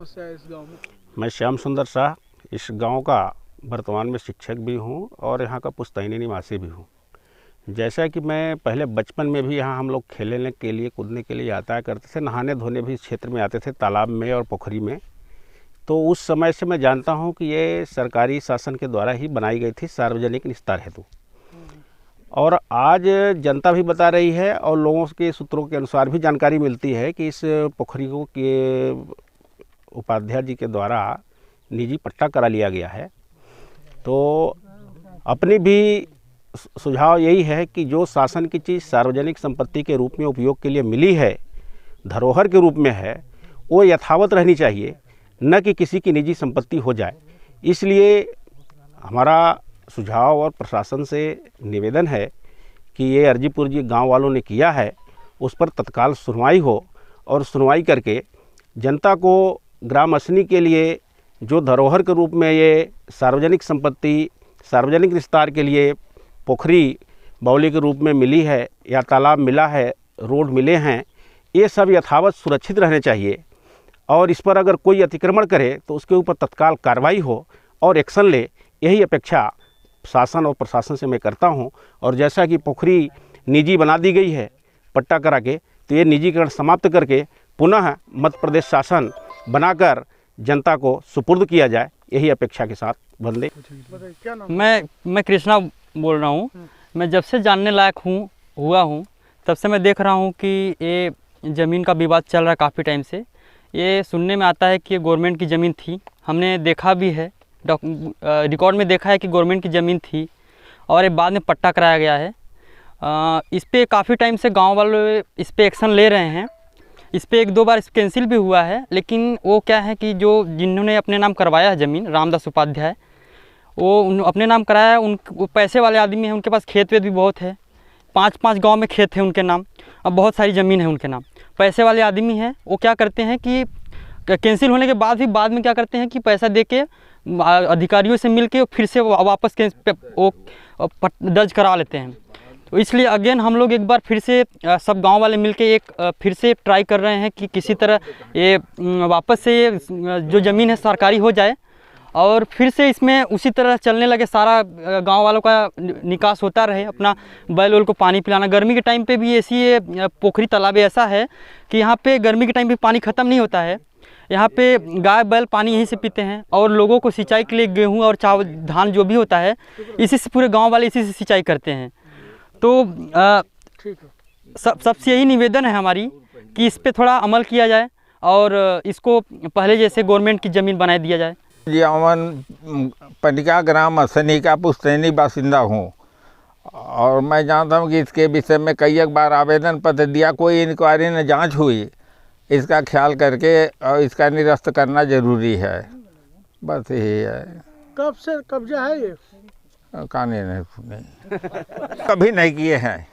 समस्या है इस गांव में? मैं श्याम सुंदर शाह इस गांव का वर्तमान में शिक्षक भी हूं और यहां का पुश्तैनी निवासी भी हूं। जैसा कि मैं पहले बचपन में भी यहां हम लोग खेलने के लिए कूदने के लिए आता करते थे, नहाने धोने भी इस क्षेत्र में आते थे, तालाब में और पोखरी में। तो उस समय से मैं जानता हूं कि ये सरकारी शासन के द्वारा ही बनाई गई थी सार्वजनिक निस्तार हेतु। और आज जनता भी बता रही है और लोगों के सूत्रों के अनुसार भी जानकारी मिलती है कि इस पोखरी को के उपाध्याय जी के द्वारा निजी पट्टा करा लिया गया है। तो अपनी भी सुझाव यही है कि जो शासन की चीज़ सार्वजनिक संपत्ति के रूप में उपयोग के लिए मिली है, धरोहर के रूप में है, वो यथावत रहनी चाहिए, न कि किसी की निजी संपत्ति हो जाए। इसलिए हमारा सुझाव और प्रशासन से निवेदन है कि ये अर्जीपुर जी गाँव वालों ने किया है, उस पर तत्काल सुनवाई हो और सुनवाई करके जनता को ग्राम असनी के लिए जो धरोहर के रूप में ये सार्वजनिक संपत्ति सार्वजनिक विस्तार के लिए पोखरी बावली के रूप में मिली है या तालाब मिला है, रोड मिले हैं, ये सब यथावत सुरक्षित रहने चाहिए। और इस पर अगर कोई अतिक्रमण करे तो उसके ऊपर तत्काल कार्रवाई हो और एक्शन ले, यही अपेक्षा शासन और प्रशासन से मैं करता हूं। और जैसा कि पोखरी निजी बना दी गई है पट्टा करा के, तो ये निजीकरण समाप्त करके पुनः मध्य प्रदेश शासन बनाकर जनता को सुपुर्द किया जाए, यही अपेक्षा के साथ बंदे। क्या नाम? मैं कृष्णा बोल रहा हूँ। मैं जब से जानने लायक हुआ हूँ तब से मैं देख रहा हूँ कि ये ज़मीन का विवाद चल रहा है काफ़ी टाइम से। ये सुनने में आता है कि ये गवर्नमेंट की ज़मीन थी, हमने देखा भी है, रिकॉर्ड में देखा है कि गवर्नमेंट की ज़मीन थी और ये बाद में पट्टा कराया गया है। इस पर काफ़ी टाइम से गाँव वाले इस पर एक्शन ले रहे हैं। इस पर एक दो बार कैंसिल भी हुआ है, लेकिन वो क्या है कि जो जिन्होंने अपने नाम करवाया है ज़मीन, रामदास उपाध्याय, वो अपने नाम कराया है। वो पैसे वाले आदमी हैं, उनके पास खेत वेत भी बहुत है, 5-5 गांव में खेत है उनके नाम, अब बहुत सारी ज़मीन है उनके नाम। पैसे वाले आदमी हैं, वो क्या करते हैं कि कैंसिल होने के बाद भी बाद में क्या करते हैं कि पैसा दे के अधिकारियों से मिल के फिर से वापस वो दर्ज करा लेते हैं। तो इसलिए अगेन हम लोग एक बार फिर से सब गांव वाले मिलके एक फिर से ट्राई कर रहे हैं कि किसी तरह ये वापस से ये जो ज़मीन है सरकारी हो जाए और फिर से इसमें उसी तरह चलने लगे, सारा गांव वालों का निकास होता रहे, अपना बैल वैल को पानी पिलाना। गर्मी के टाइम पे भी ऐसी ये पोखरी तालाब ऐसा है कि यहाँ पे गर्मी के टाइम पे पानी ख़त्म नहीं होता है। यहाँ पे गाय बैल पानी यहीं से पीते हैं और लोगों को सिंचाई के लिए गेहूँ और चावल धान जो भी होता है, इसी से पूरे गाँव वाले इसी से सिंचाई करते हैं। तो सबसे यही निवेदन है हमारी कि इस पे थोड़ा अमल किया जाए और इसको पहले जैसे गवर्नमेंट की ज़मीन बना दिया जाए। जी, अमन पटिका ग्राम असनी का पुश्तैनी बासिंदा हूँ और मैं जानता हूँ कि इसके विषय में कई एक बार आवेदन पत्र दिया, कोई इंक्वायरी न जांच हुई। इसका ख्याल करके और इसका निरस्त करना ज़रूरी है, बस यही है। कब से कब्जा है ये? कहानी नहीं सुनी, कभी नहीं किए हैं।